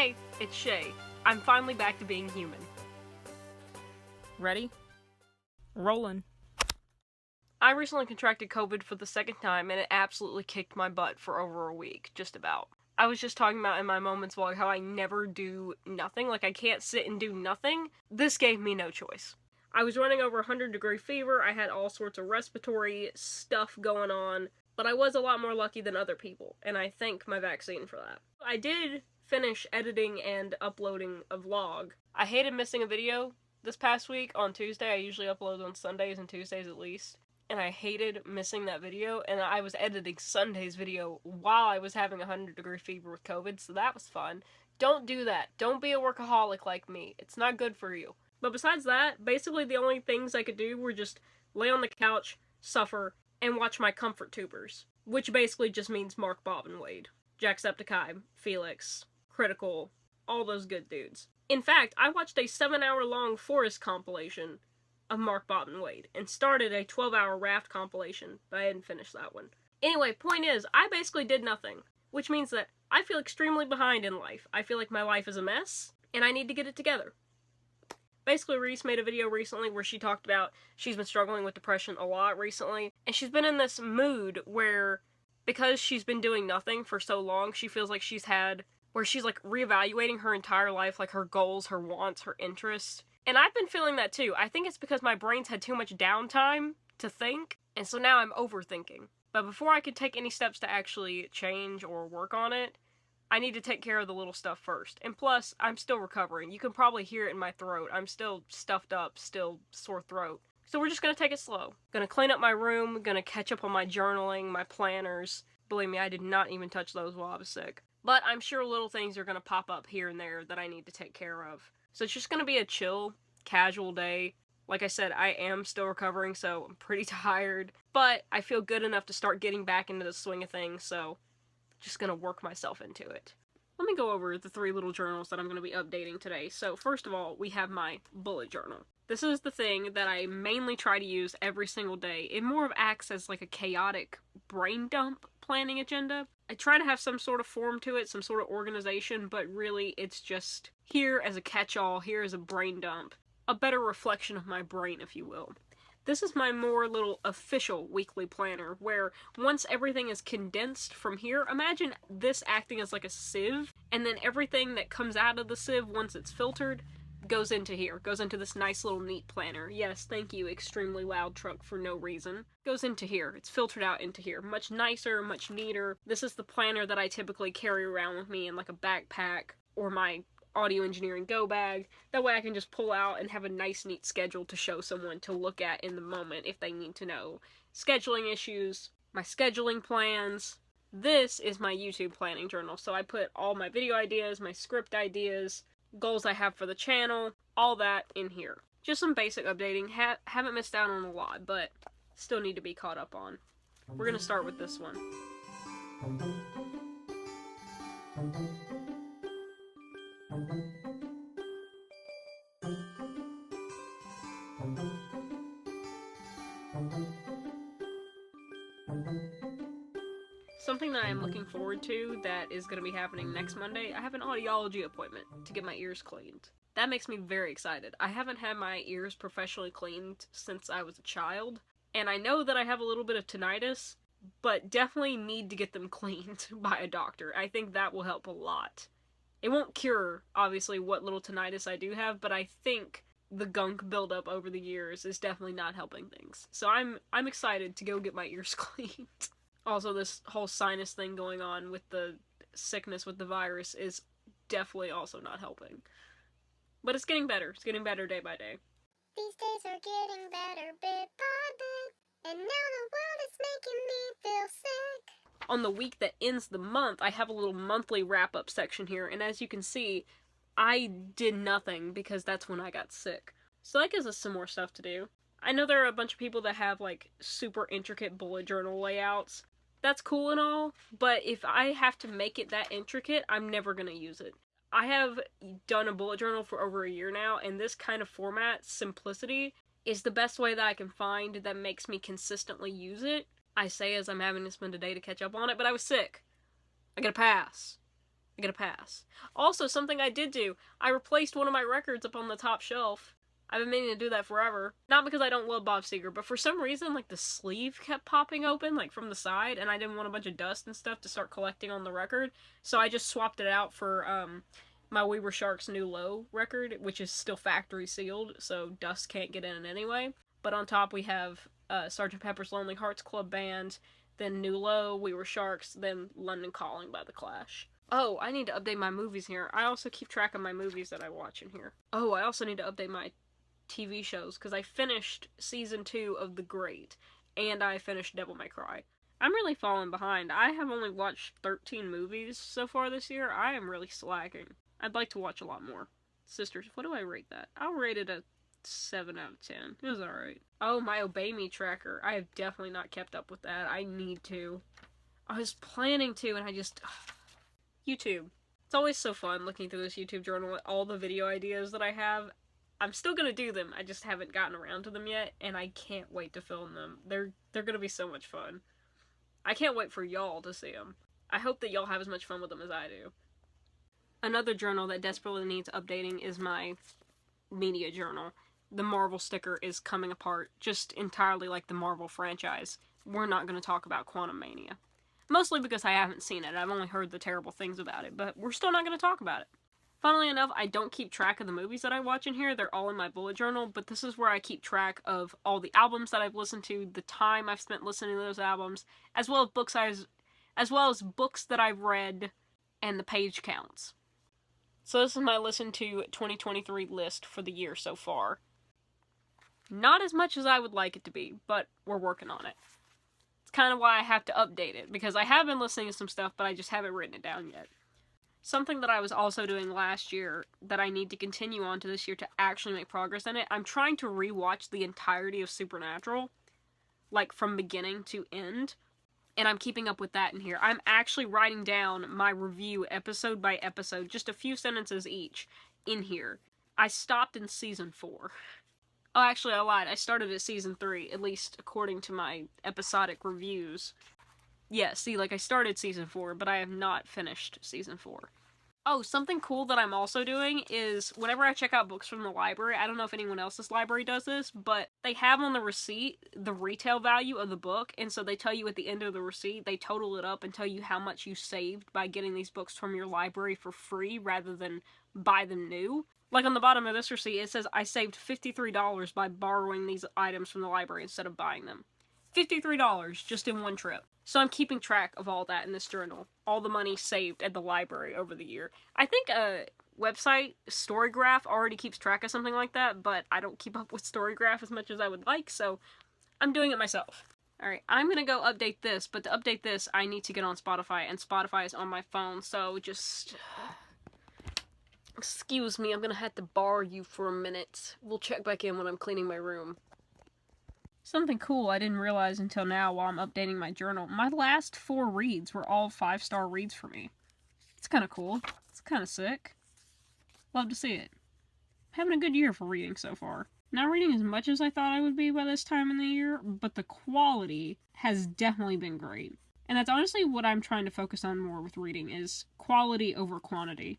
Hey, it's Chey. I'm finally back to being human. Ready? Rollin'. I recently contracted COVID for the second time, and it absolutely kicked my butt for over a week, just about. I was just talking about in my moments vlog how I never do nothing, like I can't sit and do nothing. This gave me no choice. I was running over 100-degree fever, I had all sorts of respiratory stuff going on, but I was a lot more lucky than other people, and I thank my vaccine for that. I did finish editing and uploading a vlog. I hated missing a video this past week on Tuesday. I usually upload on Sundays and Tuesdays at least. And I hated missing that video, and I was editing Sunday's video while I was having 100-degree fever with COVID, so that was fun. Don't do that. Don't be a workaholic like me. It's not good for you. But besides that, basically the only things I could do were just lay on the couch, suffer, and watch my comfort tubers. Which basically just means Mark, Bob, and Wade. Jacksepticeye, Felix, Critical, all those good dudes. In fact, I watched a 7-hour-long forest compilation of Mark, Bob, and Wade, and started a 12-hour raft compilation, but I didn't finish that one. Anyway, point is, I basically did nothing, which means that I feel extremely behind in life. I feel like my life is a mess, and I need to get it together. Basically, Reese made a video recently where she talked about she's been struggling with depression a lot recently, and she's been in this mood where, because she's been doing nothing for so long, she feels like she's like reevaluating her entire life, like her goals, her wants, her interests. And I've been feeling that too. I think it's because my brain's had too much downtime to think, and so now I'm overthinking. But before I can take any steps to actually change or work on it, I need to take care of the little stuff first. And plus, I'm still recovering. You can probably hear it in my throat. I'm still stuffed up, still sore throat. So we're just gonna take it slow. Gonna clean up my room, gonna catch up on my journaling, my planners. Believe me, I did not even touch those while I was sick. But I'm sure little things are gonna pop up here and there that I need to take care of. So it's just gonna be a chill, casual day. Like I said, I am still recovering, so I'm pretty tired. But I feel good enough to start getting back into the swing of things, so just gonna work myself into it. Let me go over the 3 little journals that I'm gonna be updating today. So first of all, we have my bullet journal. This is the thing that I mainly try to use every single day. It more of acts as like a chaotic brain dump planning agenda. I try to have some sort of form to it, some sort of organization, but really it's just here as a catch-all, here as a brain dump. A better reflection of my brain, if you will. This is my more little official weekly planner, where once everything is condensed from here, imagine this acting as like a sieve, and then everything that comes out of the sieve, once it's filtered, goes into here. Goes into this nice little neat planner. Yes, thank you, extremely loud truck for no reason. Goes into here. It's filtered out into here. Much nicer, much neater. This is the planner that I typically carry around with me in like a backpack or my audio engineering go bag. That way I can just pull out and have a nice neat schedule to show someone to look at in the moment if they need to know scheduling issues, my scheduling plans. This is my YouTube planning journal, so I put all my video ideas, my script ideas, goals I have for the channel, all that in here. Just some basic updating. Haven't missed out on a lot, but still need to be caught up on. We're gonna start with this one. Something that I'm looking forward to that is going to be happening next Monday, I have an audiology appointment to get my ears cleaned. That makes me very excited. I haven't had my ears professionally cleaned since I was a child, and I know that I have a little bit of tinnitus, but definitely need to get them cleaned by a doctor. I think that will help a lot. It won't cure, obviously, what little tinnitus I do have, but I think the gunk buildup over the years is definitely not helping things. So I'm excited to go get my ears cleaned. Also, this whole sinus thing going on with the sickness with the virus is definitely also not helping. But it's getting better. It's getting better day by day. These days are getting better bit by bit, and now the world is making me feel sick. On the week that ends the month, I have a little monthly wrap-up section here, and as you can see, I did nothing because that's when I got sick. So that gives us some more stuff to do. I know there are a bunch of people that have, like, super intricate bullet journal layouts. That's cool and all, but if I have to make it that intricate, I'm never gonna use it. I have done a bullet journal for over a year now, and this kind of format, simplicity, is the best way that I can find that makes me consistently use it. I say as I'm having to spend a day to catch up on it, but I was sick. I get a pass. I get a pass. Also, something I did do, I replaced one of my records up on the top shelf. I've been meaning to do that forever. Not because I don't love Bob Seger, but for some reason, like, the sleeve kept popping open, like, from the side, and I didn't want a bunch of dust and stuff to start collecting on the record, so I just swapped it out for, my We Were Sharks New Low record, which is still factory sealed, so dust can't get in it anyway. But on top we have Sgt. Pepper's Lonely Hearts Club Band, then New Low, We Were Sharks, then London Calling by The Clash. Oh, I need to update my movies here. I also keep track of my movies that I watch in here. Oh, I also need to update my TV shows, because I finished season 2 of The Great, and I finished Devil May Cry. I'm really falling behind. I have only watched 13 movies so far this year. I am really slacking. I'd like to watch a lot more. Sisters, what do I rate that? I'll rate it a 7 out of 10. It was alright. Oh, my Obey Me tracker. I have definitely not kept up with that. I need to. I was planning to, and I just... YouTube. It's always so fun looking through this YouTube journal at all the video ideas that I have. I'm still gonna do them, I just haven't gotten around to them yet, and I can't wait to film them. They're gonna be so much fun. I can't wait for y'all to see them. I hope that y'all have as much fun with them as I do. Another journal that desperately needs updating is my media journal. The Marvel sticker is coming apart, just entirely like the Marvel franchise. We're not going to talk about Quantum Mania. Mostly because I haven't seen it. I've only heard the terrible things about it, but we're still not going to talk about it. Funnily enough, I don't keep track of the movies that I watch in here. They're all in my bullet journal, but this is where I keep track of all the albums that I've listened to, the time I've spent listening to those albums, as well as books that I've read, and the page counts. So this is my listen to 2023 list for the year so far. Not as much as I would like it to be, but we're working on it. It's kind of why I have to update it, because I have been listening to some stuff, but I just haven't written it down yet. Something that I was also doing last year that I need to continue on to this year to actually make progress in it, I'm trying to rewatch the entirety of Supernatural, like from beginning to end, and I'm keeping up with that in here. I'm actually writing down my review episode by episode, just a few sentences each, in here. I stopped in season 4. Oh, actually, I lied. I started at season 3, at least according to my episodic reviews. Yeah, see, like, I started season 4, but I have not finished season 4. Oh, something cool that I'm also doing is, whenever I check out books from the library, I don't know if anyone else's library does this, but they have on the receipt the retail value of the book, and so they tell you at the end of the receipt, they total it up and tell you how much you saved by getting these books from your library for free rather than buy them new. Like on the bottom of this receipt, it says, I saved $53 by borrowing these items from the library instead of buying them. $53 just in one trip. So I'm keeping track of all that in this journal. All the money saved at the library over the year. I think a website, Storygraph, already keeps track of something like that, but I don't keep up with Storygraph as much as I would like, so I'm doing it myself. Alright, I'm gonna go update this, but to update this, I need to get on Spotify, and Spotify is on my phone, so just... Excuse me, I'm gonna have to borrow you for a minute. We'll check back in when I'm cleaning my room. Something cool I didn't realize until now while I'm updating my journal. My last 4 reads were all 5-star reads for me. It's kind of cool. It's kind of sick. Love to see it. Having a good year for reading so far. Not reading as much as I thought I would be by this time in the year, but the quality has definitely been great. And that's honestly what I'm trying to focus on more with reading, is quality over quantity.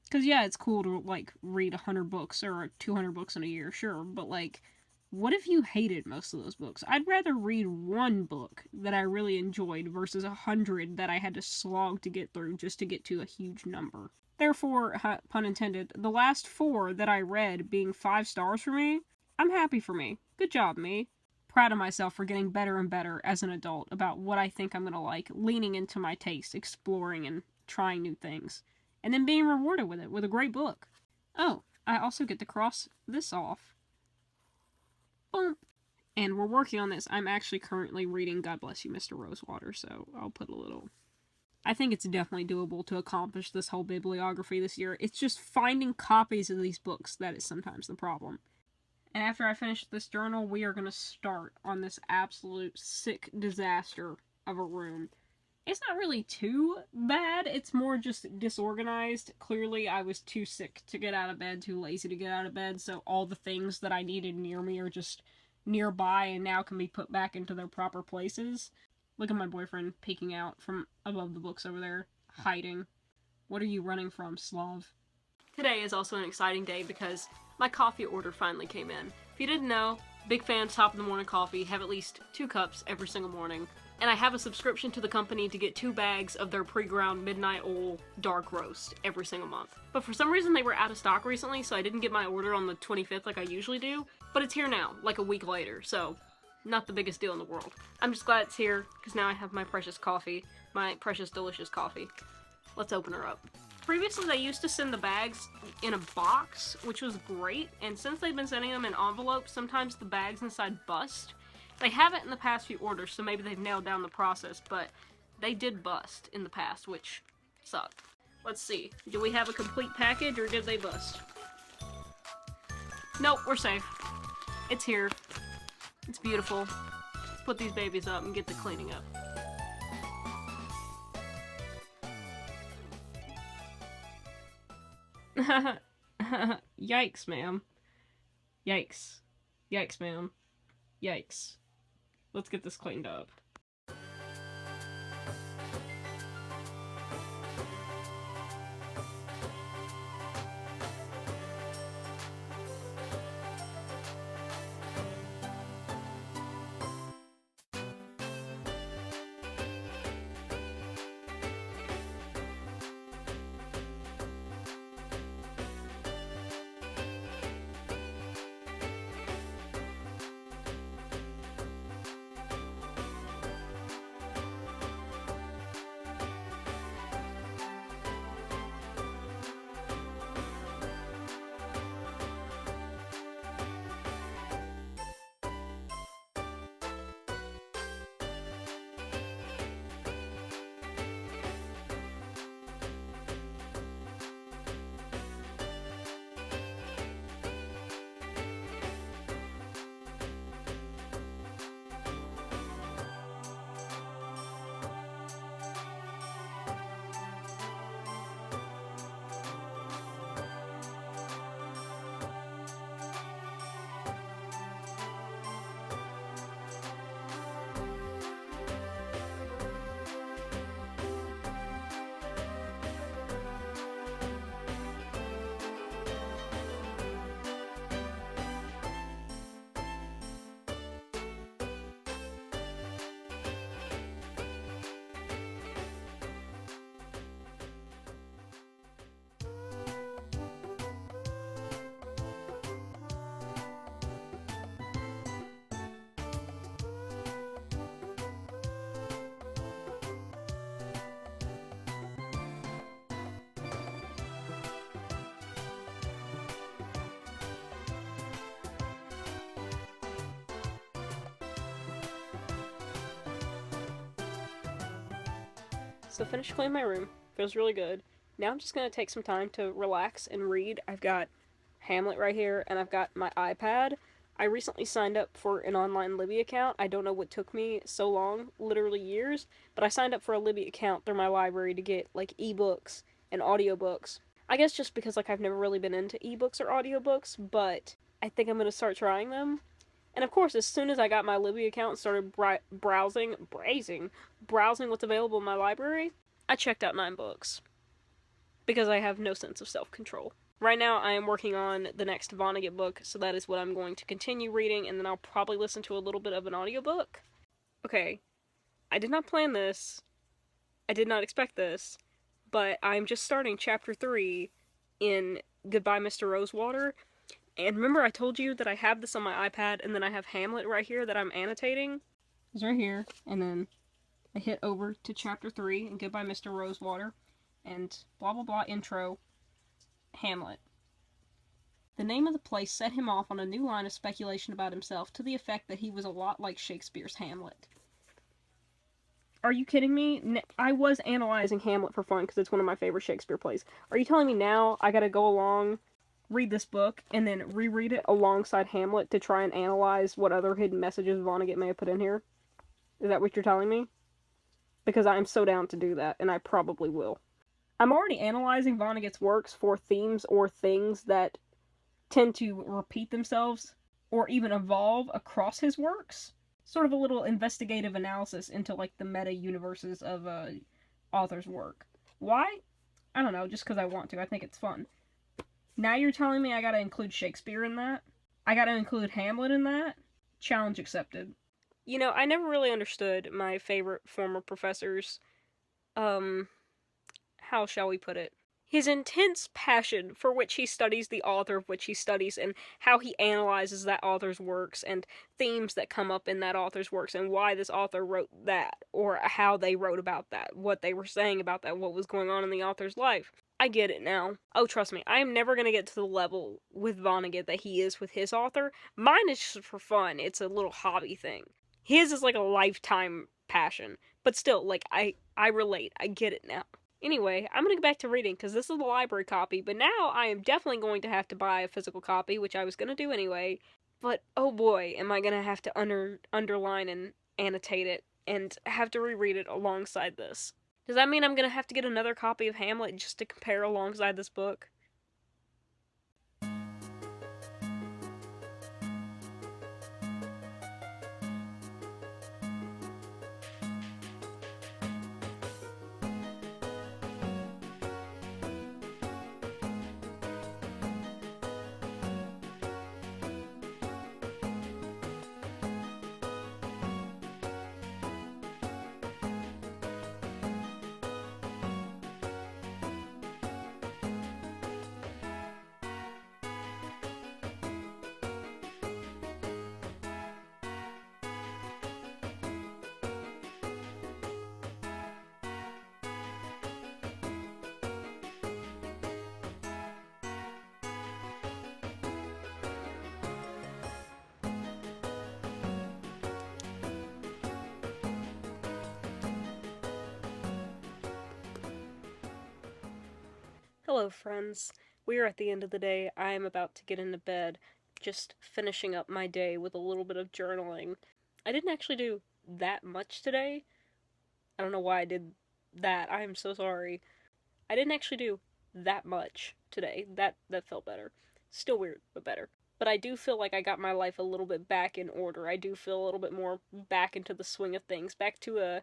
Because yeah, it's cool to, like, read 100 books or 200 books in a year, sure, but, like, what if you hated most of those books? I'd rather read one book that I really enjoyed versus 100 that I had to slog to get through just to get to a huge number. Therefore, pun intended, the last 4 that I read being 5 stars for me, I'm happy for me. Good job, me. Proud of myself for getting better and better as an adult about what I think I'm gonna like, leaning into my taste, exploring and trying new things. And then being rewarded with it, with a great book. Oh, I also get to cross this off. Boom. And we're working on this. I'm actually currently reading God Bless You, Mr. Rosewater, so I'll put a little... I think it's definitely doable to accomplish this whole bibliography this year. It's just finding copies of these books that is sometimes the problem. And after I finish this journal, we are going to start on this absolute sick disaster of a room. It's not really too bad, it's more just disorganized. Clearly, I was too sick to get out of bed, too lazy to get out of bed, so all the things that I needed near me are just nearby and now can be put back into their proper places. Look at my boyfriend peeking out from above the books over there, hiding. What are you running from, Slav? Today is also an exciting day because my coffee order finally came in. If you didn't know, big fan of top of the morning coffee, have at least 2 cups every single morning. And I have a subscription to the company to get 2 bags of their pre-ground midnight oil dark roast every single month. But for some reason they were out of stock recently, so I didn't get my order on the 25th like I usually do. But it's here now, like a week later, so not the biggest deal in the world. I'm just glad it's here, because now I have my precious coffee, my precious delicious coffee. Let's open her up. Previously, they used to send the bags in a box, which was great, and since they've been sending them in envelopes, sometimes the bags inside bust. They haven't in the past few orders, so maybe they've nailed down the process, but they did bust in the past, which sucked. Let's see. Do we have a complete package, or did they bust? Nope, we're safe. It's here. It's beautiful. Let's put these babies up and get the cleaning up. Yikes, ma'am. Yikes. Yikes, ma'am. Yikes. Let's get this cleaned up. So finished cleaning my room. Feels really good. Now I'm just gonna take some time to relax and read. I've got Hamlet right here, and I've got my iPad. I recently signed up for an online Libby account. I don't know what took me so long, literally years, but I signed up for a Libby account through my library to get, like, ebooks and audiobooks. I guess just because, like, I've never really been into ebooks or audiobooks, but I think I'm gonna start trying them. And of course, as soon as I got my Libby account and started browsing what's available in my library, I checked out 9 books. Because I have no sense of self-control. Right now, I am working on the next Vonnegut book, so that is what I'm going to continue reading, and then I'll probably listen to a little bit of an audiobook. Okay, I did not plan this. I did not expect this. But I'm just starting chapter 3 in Goodbye, Mr. Rosewater. And remember I told you that I have this on my iPad, and then I have Hamlet right here that I'm annotating? It's right here, and then I hit over to chapter 3 in Goodbye, Mr. Rosewater, and blah blah blah intro, Hamlet. The name of the place set him off on a new line of speculation about himself, to the effect that he was a lot like Shakespeare's Hamlet. Are you kidding me? I was analyzing Hamlet for fun, because it's one of my favorite Shakespeare plays. Are you telling me now I gotta go along, read this book, and then reread it alongside Hamlet to try and analyze what other hidden messages Vonnegut may have put in here? Is that what you're telling me? Because I'm so down to do that, and I probably will. I'm already analyzing Vonnegut's works for themes or things that tend to repeat themselves, or even evolve across his works. Sort of a little investigative analysis into, like, the meta-universes of author's work. Why? I don't know, just because I want to. I think it's fun. Now you're telling me I gotta include Shakespeare in that? I gotta include Hamlet in that? Challenge accepted. You know, I never really understood my favorite former professor's, how shall we put it? His intense passion for which he studies the author of which he studies, and how he analyzes that author's works, and themes that come up in that author's works, and why this author wrote that, or how they wrote about that, what they were saying about that, what was going on in the author's life. I get it now. Oh, trust me, I am never gonna get to the level with Vonnegut that he is with his author. Mine is just for fun. It's a little hobby thing. His is like a lifetime passion. But still, like, I relate. I get it now. Anyway, I'm gonna go back to reading, because this is the library copy, but now I am definitely going to have to buy a physical copy, which I was gonna do anyway. But, oh boy, am I gonna have to underline and annotate it, and have to reread it alongside this. Does that mean I'm gonna have to get another copy of Hamlet just to compare alongside this book? Hello, friends. We are at the end of the day. I am about to get into bed, just finishing up my day with a little bit of journaling. I didn't actually do that much today. I don't know why I did that. I am so sorry. I didn't actually do that much today. That felt better. Still weird, but better. But I do feel like I got my life a little bit back in order. I do feel a little bit more back into the swing of things, back to a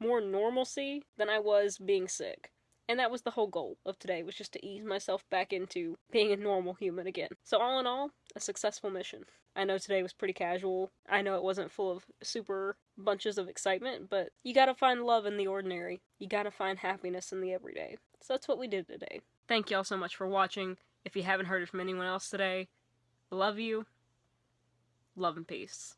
more normalcy than I was being sick. And that was the whole goal of today, was just to ease myself back into being a normal human again. So all in all, a successful mission. I know today was pretty casual. I know it wasn't full of super bunches of excitement, but you gotta find love in the ordinary. You gotta find happiness in the everyday. So that's what we did today. Thank y'all so much for watching. If you haven't heard it from anyone else today, love you. Love and peace.